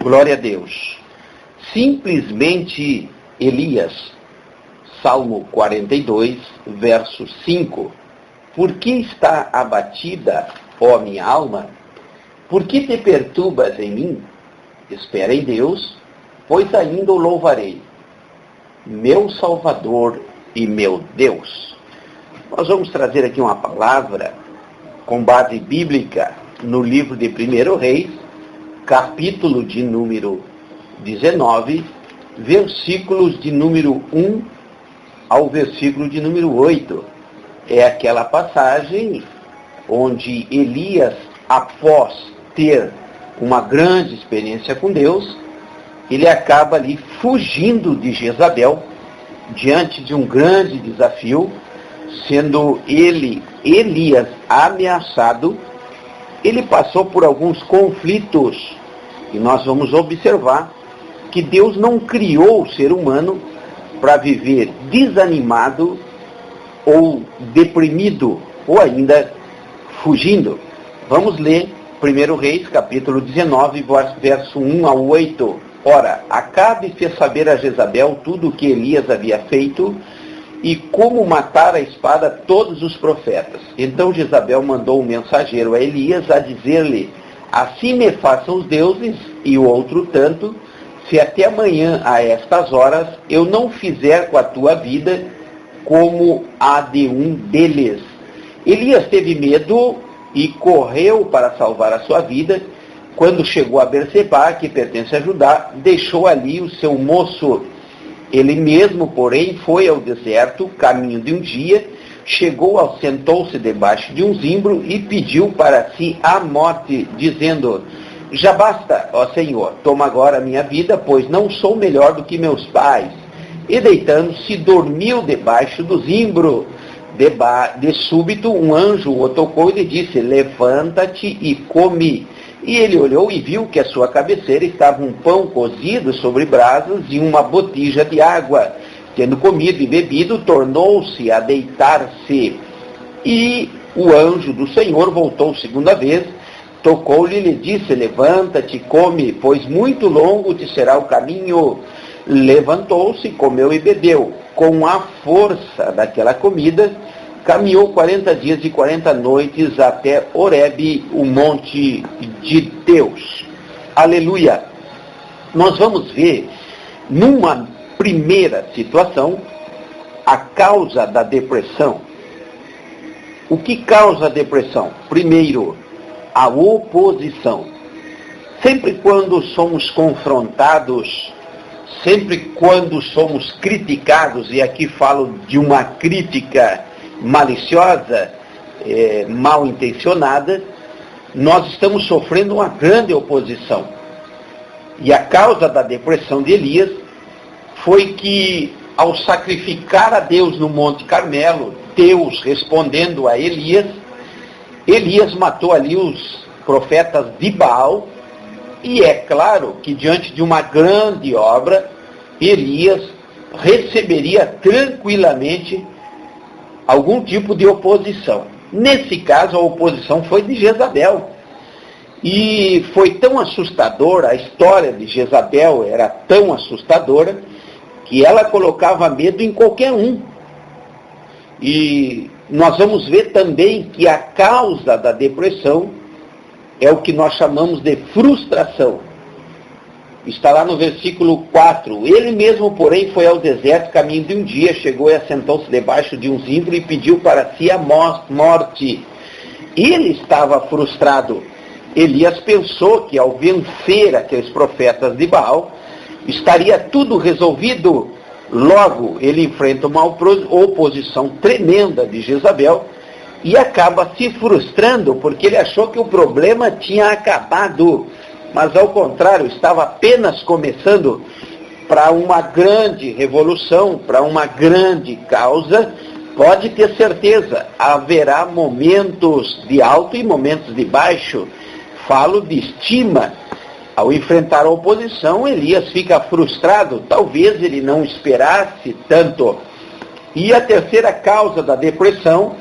Glória a Deus. Simplesmente Elias, Salmo 42, verso 5. Por que está abatida, ó minha alma? Por que te perturbas em mim? Espera em Deus, pois ainda o louvarei, meu Salvador e meu Deus. Nós vamos trazer aqui uma palavra com base bíblica no livro de 1 Reis, capítulo de número 19, versículos de número 1 ao versículo de número 8. É aquela passagem onde Elias, após ter uma grande experiência com Deus, ele acaba ali fugindo de Jezabel, diante de um grande desafio, sendo Elias, ameaçado. Ele passou por alguns conflitos, e nós vamos observar que Deus não criou o ser humano para viver desanimado ou deprimido, ou ainda fugindo. Vamos ler 1 Reis, capítulo 19, verso 1 ao 8. Ora, Acabe fez saber a Jezabel tudo o que Elias havia feito e como matar a espada todos os profetas. Então Jezabel mandou um mensageiro a Elias a dizer-lhe: assim me façam os deuses e o outro tanto, se até amanhã a estas horas eu não fizer com a tua vida como a de um deles. Elias teve medo e correu para salvar a sua vida. Quando chegou a Berseba, que pertence a Judá, deixou ali o seu moço. Ele mesmo, porém, foi ao deserto, caminho de um dia, chegou, sentou-se debaixo de um zimbro e pediu para si a morte, dizendo: já basta, ó Senhor, toma agora a minha vida, pois não sou melhor do que meus pais. E deitando-se, dormiu debaixo do zimbro. De súbito, um anjo o tocou e lhe disse: levanta-te e come. E ele olhou e viu que à sua cabeceira estava um pão cozido sobre brasas e uma botija de água. Tendo comido e bebido, tornou-se a deitar-se. E o anjo do Senhor voltou segunda vez, tocou-lhe e lhe disse: levanta-te e come, pois muito longo te será o caminho. Levantou-se, comeu e bebeu. Com a força daquela comida, caminhou 40 dias e 40 noites até Horebe, o monte de Deus. Aleluia! Nós vamos ver, numa primeira situação, a causa da depressão. O que causa a depressão? Primeiro, a oposição. Sempre quando somos confrontados, sempre quando somos criticados, e aqui falo de uma crítica maliciosa, mal intencionada, nós estamos sofrendo uma grande oposição. E a causa da depressão de Elias foi que, ao sacrificar a Deus no Monte Carmelo, Deus respondendo a Elias, Elias matou ali os profetas de Baal. E é claro que diante de uma grande obra, Elias receberia tranquilamente algum tipo de oposição. Nesse caso, a oposição foi de Jezabel. E foi tão assustadora, a história de Jezabel era tão assustadora, que ela colocava medo em qualquer um. E nós vamos ver também que a causa da depressão é o que nós chamamos de frustração. Está lá no versículo 4. Ele mesmo, porém, foi ao deserto, caminho de um dia, chegou e assentou-se debaixo de um zimbro e pediu para si a morte. Ele estava frustrado. Elias pensou que ao vencer aqueles profetas de Baal, estaria tudo resolvido. Logo, ele enfrenta uma oposição tremenda de Jezabel, e acaba se frustrando, porque ele achou que o problema tinha acabado. Mas, ao contrário, estava apenas começando. Para uma grande revolução, para uma grande causa, pode ter certeza, haverá momentos de alto e momentos de baixo. Falo de estima. Ao enfrentar a oposição, Elias fica frustrado. Talvez ele não esperasse tanto. E a terceira causa da depressão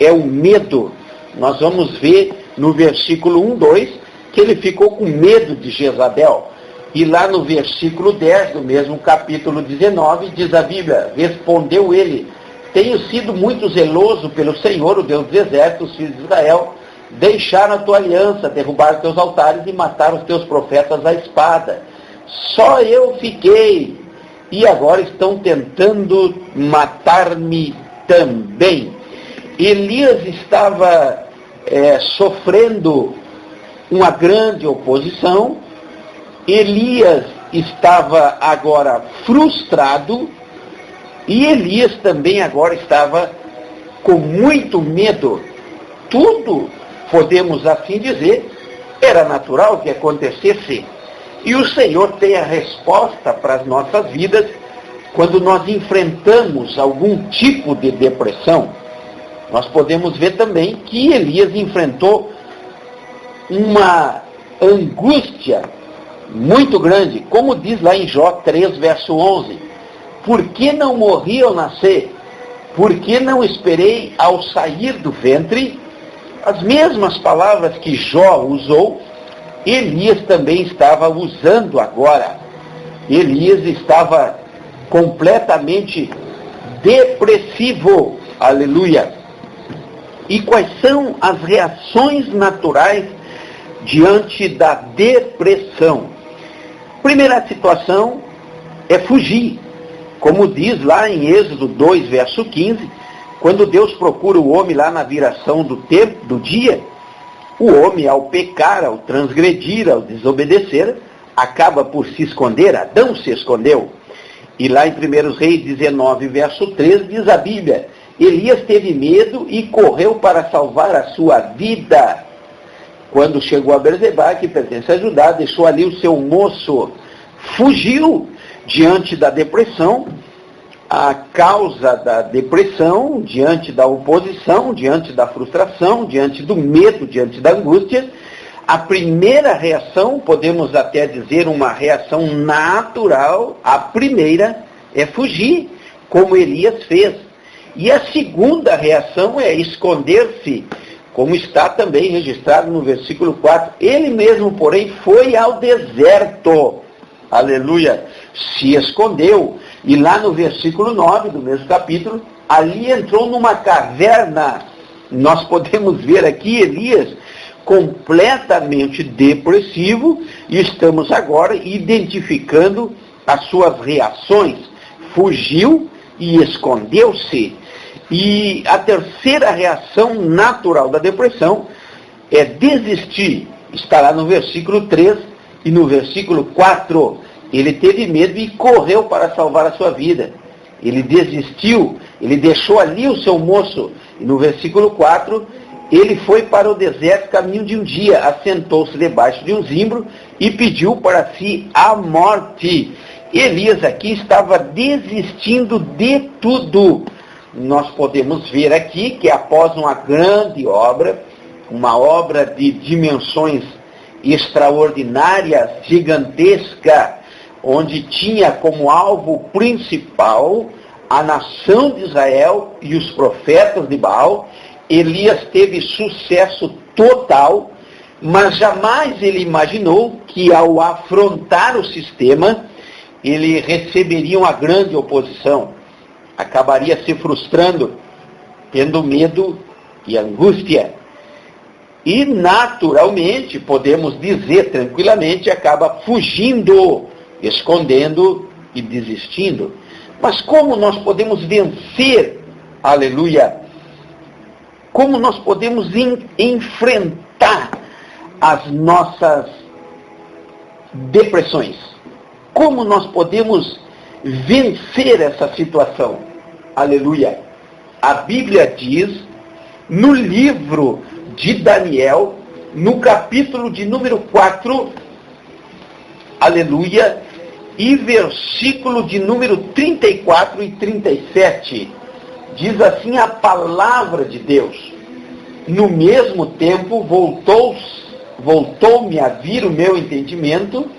é o medo. Nós vamos ver no versículo 1, 2, que ele ficou com medo de Jezabel. E lá no versículo 10 do mesmo capítulo 19, diz a Bíblia: respondeu ele: tenho sido muito zeloso pelo Senhor, o Deus dos exércitos, os filhos de Israel, deixaram a tua aliança, derrubaram os teus altares e mataram os teus profetas à espada. Só eu fiquei, e agora estão tentando matar-me também. Elias estava sofrendo uma grande oposição. Elias estava agora frustrado, e Elias também agora estava com muito medo. Tudo, podemos assim dizer, era natural que acontecesse. E o Senhor tem a resposta para as nossas vidas quando nós enfrentamos algum tipo de depressão. Nós podemos ver também que Elias enfrentou uma angústia muito grande, como diz lá em Jó 3, verso 11. Por que não morri ao nascer? Por que não esperei ao sair do ventre? As mesmas palavras que Jó usou, Elias também estava usando agora. Elias estava completamente depressivo. Aleluia! E quais são as reações naturais diante da depressão? Primeira situação é fugir. Como diz lá em Êxodo 2, verso 15, quando Deus procura o homem lá na viração do tempo, do dia, o homem, ao pecar, ao transgredir, ao desobedecer, acaba por se esconder. Adão se escondeu. E lá em 1 Reis 19, verso 13, diz a Bíblia: Elias teve medo e correu para salvar a sua vida. Quando chegou a Berzebá, que pertence a Judá, deixou ali o seu moço. Fugiu diante da depressão. A causa da depressão, diante da oposição, diante da frustração, diante do medo, diante da angústia, a primeira reação, podemos até dizer uma reação natural, a primeira é fugir, como Elias fez. E a segunda reação é esconder-se, como está também registrado no versículo 4. Ele mesmo, porém, foi ao deserto, aleluia, se escondeu. E lá no versículo 9 do mesmo capítulo, ali entrou numa caverna. Nós podemos ver aqui Elias completamente depressivo, e estamos agora identificando as suas reações. Fugiu e escondeu-se. E a terceira reação natural da depressão é desistir. Está lá no versículo 3 e no versículo 4. Ele teve medo e correu para salvar a sua vida. Ele desistiu, ele deixou ali o seu moço. E no versículo 4, ele foi para o deserto, caminho de um dia, assentou-se debaixo de um zimbro e pediu para si a morte. Elias aqui estava desistindo de tudo. Nós podemos ver aqui que após uma grande obra, uma obra de dimensões extraordinárias, gigantesca, onde tinha como alvo principal a nação de Israel e os profetas de Baal, Elias teve sucesso total, mas jamais ele imaginou que ao afrontar o sistema, ele receberia uma grande oposição, acabaria se frustrando, tendo medo e angústia. E naturalmente, podemos dizer tranquilamente, acaba fugindo, escondendo e desistindo. Mas como nós podemos vencer, aleluia, como nós podemos enfrentar as nossas depressões? Como nós podemos vencer essa situação? Aleluia. A Bíblia diz, no livro de Daniel, no capítulo de número 4, aleluia, e versículo de número 34 e 37, diz assim a palavra de Deus: no mesmo tempo voltou-me a vir o meu entendimento,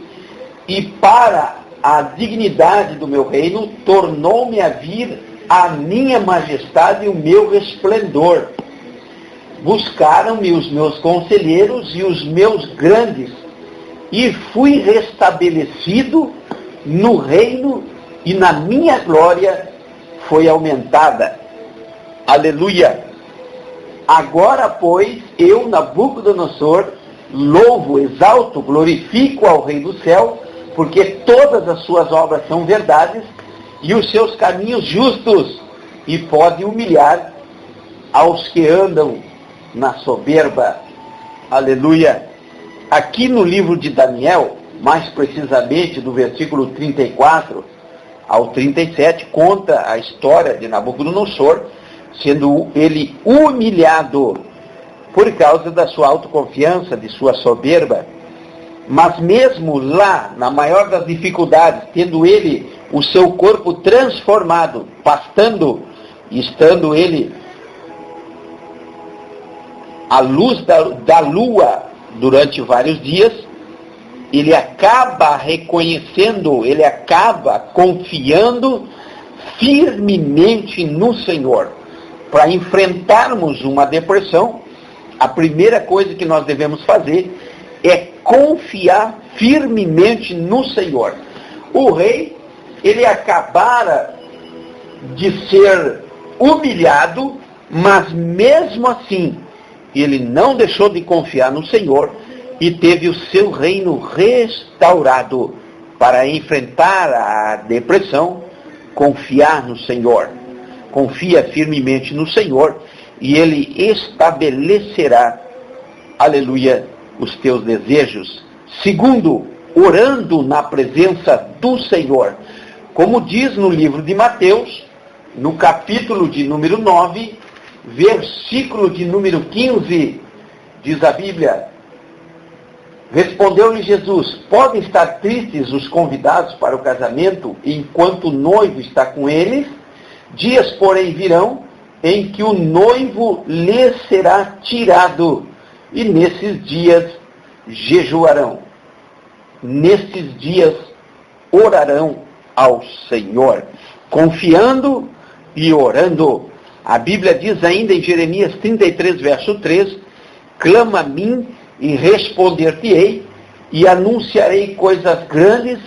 e para a dignidade do meu reino tornou-me a vir a minha majestade e o meu resplendor. Buscaram-me os meus conselheiros e os meus grandes, e fui restabelecido no reino, e na minha glória foi aumentada. Aleluia! Agora, pois, eu, Nabucodonosor, louvo, exalto, glorifico ao Rei do céu, porque todas as suas obras são verdades, e os seus caminhos justos, e pode humilhar aos que andam na soberba. Aleluia! Aqui no livro de Daniel, mais precisamente do versículo 34 ao 37, conta a história de Nabucodonosor, sendo ele humilhado por causa da sua autoconfiança, de sua soberba. Mas mesmo lá, na maior das dificuldades, tendo ele o seu corpo transformado, pastando, estando ele à luz da lua durante vários dias, ele acaba reconhecendo, ele acaba confiando firmemente no Senhor. Para enfrentarmos uma depressão, a primeira coisa que nós devemos fazer é confiar firmemente no Senhor. O rei, ele acabara de ser humilhado, mas mesmo assim, ele não deixou de confiar no Senhor e teve o seu reino restaurado. Para enfrentar a depressão, confiar no Senhor. Confia firmemente no Senhor e Ele estabelecerá, aleluia, os teus desejos. Segundo, orando na presença do Senhor. Como diz no livro de Mateus, no capítulo de número 9, versículo de número 15, diz a Bíblia: respondeu-lhe Jesus: podem estar tristes os convidados para o casamento, enquanto o noivo está com eles? Dias, porém, virão em que o noivo lhes será tirado, e nesses dias jejuarão. Nesses dias orarão ao Senhor, confiando e orando. A Bíblia diz ainda em Jeremias 33, verso 3, clama a mim e responder-te-ei, e anunciarei coisas grandes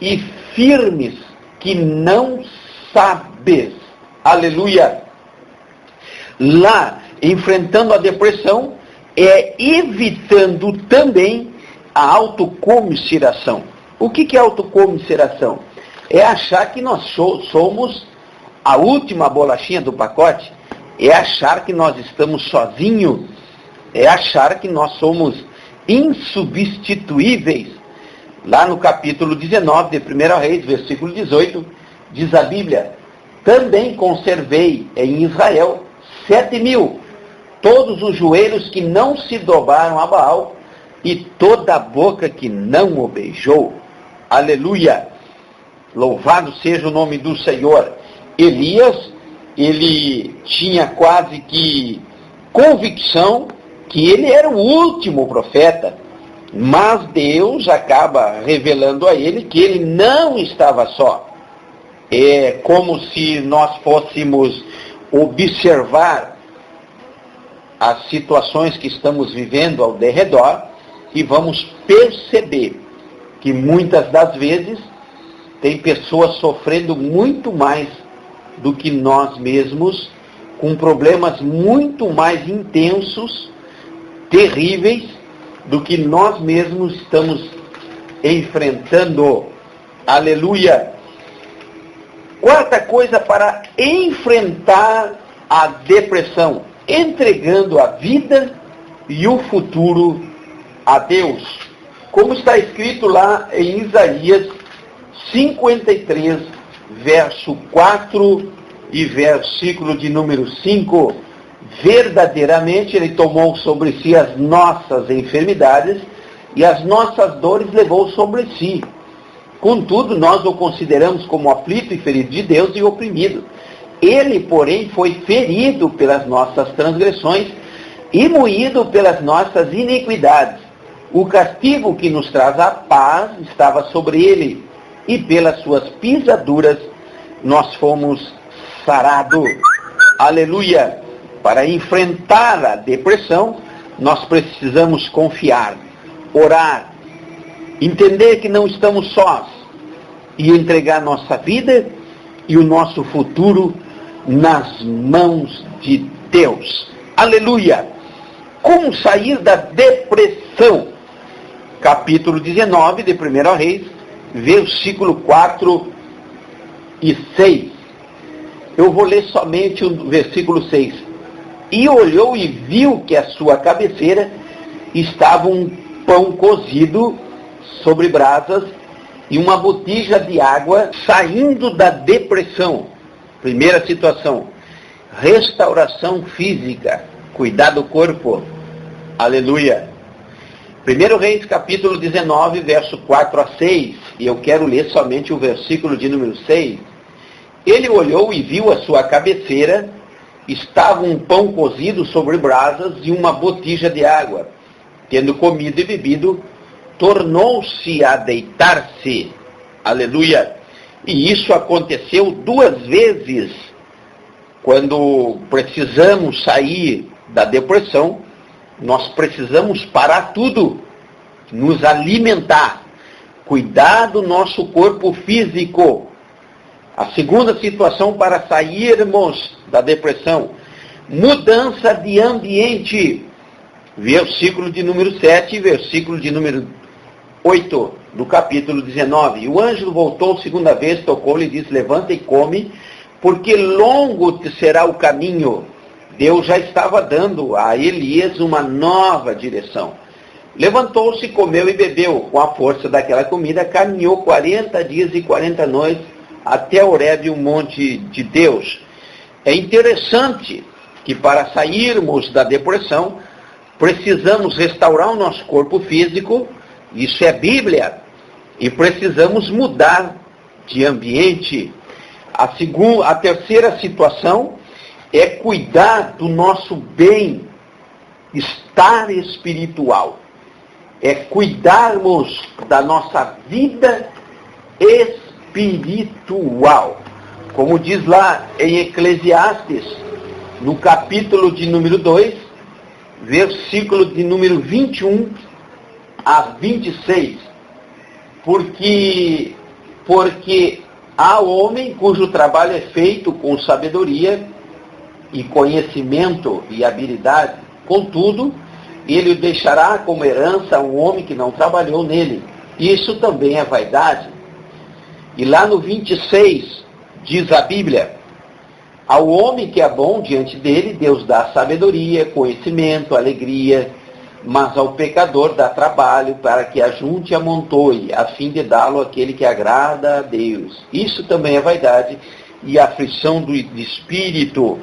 e firmes que não sabes. Aleluia! Lá, enfrentando a depressão, é evitando também a autocomiseração. O que é autocomiseração? É achar que nós somos a última bolachinha do pacote, é achar que nós estamos sozinhos, é achar que nós somos insubstituíveis. Lá no capítulo 19 de 1 Reis, versículo 18, diz a Bíblia: também conservei em Israel 7.000, todos os joelhos que não se dobraram a Baal, e toda a boca que não o beijou. Aleluia! Louvado seja o nome do Senhor. Elias, ele tinha quase que convicção que ele era o último profeta, mas Deus acaba revelando a ele que ele não estava só. É como se nós fôssemos observar as situações que estamos vivendo ao derredor e vamos perceber que muitas das vezes tem pessoas sofrendo muito mais do que nós mesmos, com problemas muito mais intensos, terríveis, do que nós mesmos estamos enfrentando. Aleluia! Quarta coisa para enfrentar a depressão: entregando a vida e o futuro a Deus. Como está escrito lá em Isaías 53, verso 4 e versículo de número 5, verdadeiramente Ele tomou sobre si as nossas enfermidades e as nossas dores levou sobre si. Contudo, nós o consideramos como aflito e ferido de Deus e oprimido. Ele, porém, foi ferido pelas nossas transgressões e moído pelas nossas iniquidades. O castigo que nos traz a paz estava sobre ele, e pelas suas pisaduras nós fomos sarados. Aleluia! Para enfrentar a depressão, nós precisamos confiar, orar, Entender que não estamos sós e entregar nossa vida e o nosso futuro nas mãos de Deus. Aleluia! Como sair da depressão? Capítulo 19 de 1 Reis, versículo 4 e 6. Eu vou ler somente o versículo 6. E olhou e viu que à sua cabeceira estava um pão cozido sobre brasas e uma botija de água. Saindo da depressão. Primeira situação, restauração física, cuidar do corpo. Aleluia. 1 Reis, capítulo 19, verso 4 a 6, e eu quero ler somente o versículo de número 6. Ele olhou e viu à sua cabeceira, estava um pão cozido sobre brasas e uma botija de água. Tendo comido e bebido, tornou-se a deitar-se. Aleluia. E isso aconteceu 2 vezes. Quando precisamos sair da depressão, nós precisamos parar tudo, nos alimentar, cuidar do nosso corpo físico. A segunda situação para sairmos da depressão, mudança de ambiente. Versículo de número 7 e versículo de número 8 do capítulo 19. E o anjo voltou segunda vez, tocou-lhe e disse: levanta e come, porque longo te será o caminho. Deus já estava dando a Elias uma nova direção. Levantou-se, comeu e bebeu. Com a força daquela comida, caminhou 40 dias e 40 noites até Horebe, o monte de Deus. É interessante que para sairmos da depressão, precisamos restaurar o nosso corpo físico, isso é Bíblia, e precisamos mudar de ambiente. A terceira situação é cuidar do nosso bem-estar espiritual. É cuidarmos da nossa vida espiritual. Como diz lá em Eclesiastes, no capítulo de número 2, versículo de número 21 a 26. Porque há homem cujo trabalho é feito com sabedoria e conhecimento e habilidade. Contudo, ele o deixará como herança a um homem que não trabalhou nele. Isso também é vaidade. E lá no 26, diz a Bíblia: ao homem que é bom diante dele, Deus dá sabedoria, conhecimento, alegria, mas ao pecador dá trabalho para que ajunte e amontoe, a fim de dá-lo àquele que agrada a Deus. Isso também é vaidade e aflição do espírito.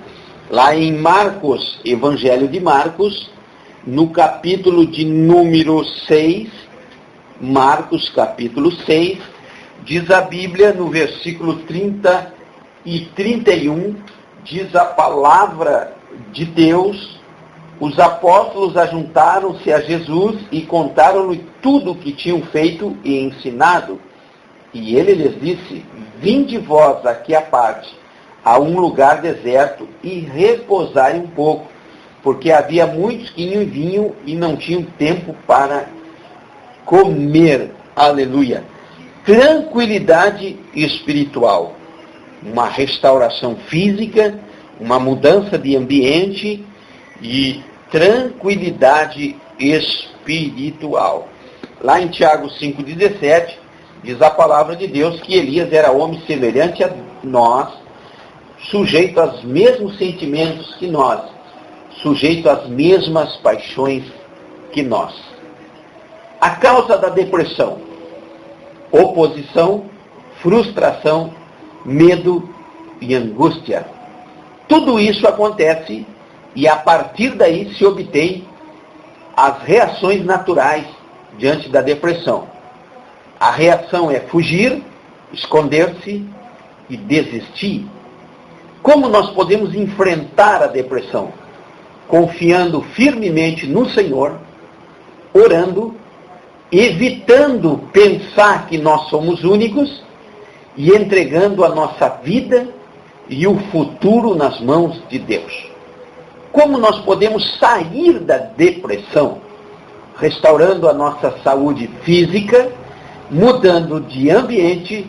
Lá em Marcos, Evangelho de Marcos, no capítulo de número 6, Marcos capítulo 6, diz a Bíblia no versículo 30 e 31, diz a palavra de Deus: os apóstolos ajuntaram-se a Jesus e contaram-lhe tudo o que tinham feito e ensinado. E ele lhes disse: vinde vós aqui à parte, a um lugar deserto, e repousai um pouco, porque havia muitos que iam e vinham e não tinham tempo para comer. Aleluia! Tranquilidade espiritual, uma restauração física, uma mudança de ambiente e tranquilidade espiritual. Lá em Tiago 5,17, diz a palavra de Deus que Elias era homem semelhante a nós, sujeito aos mesmos sentimentos que nós, sujeito às mesmas paixões que nós. A causa da depressão: oposição, frustração, medo e angústia. Tudo isso acontece e a partir daí se obtém as reações naturais diante da depressão. A reação é fugir, esconder-se e desistir. Como nós podemos enfrentar a depressão? Confiando firmemente no Senhor, orando, evitando pensar que nós somos únicos e entregando a nossa vida e o futuro nas mãos de Deus. Como nós podemos sair da depressão? Restaurando a nossa saúde física mudando de ambiente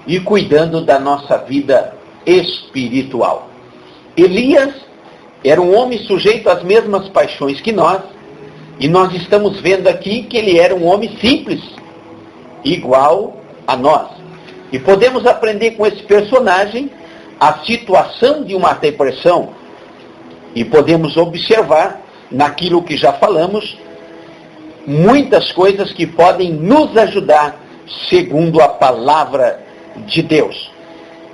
e cuidando da nossa vida espiritual. Elias era um homem sujeito às mesmas paixões que nós, e nós estamos vendo aqui que ele era um homem simples, igual a nós. E podemos aprender com esse personagem a situação de uma depressão, e podemos observar, naquilo que já falamos, muitas coisas que podem nos ajudar segundo a palavra de Deus.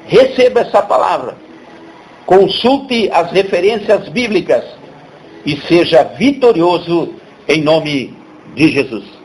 Receba essa palavra, consulte as referências bíblicas e seja vitorioso em nome de Jesus.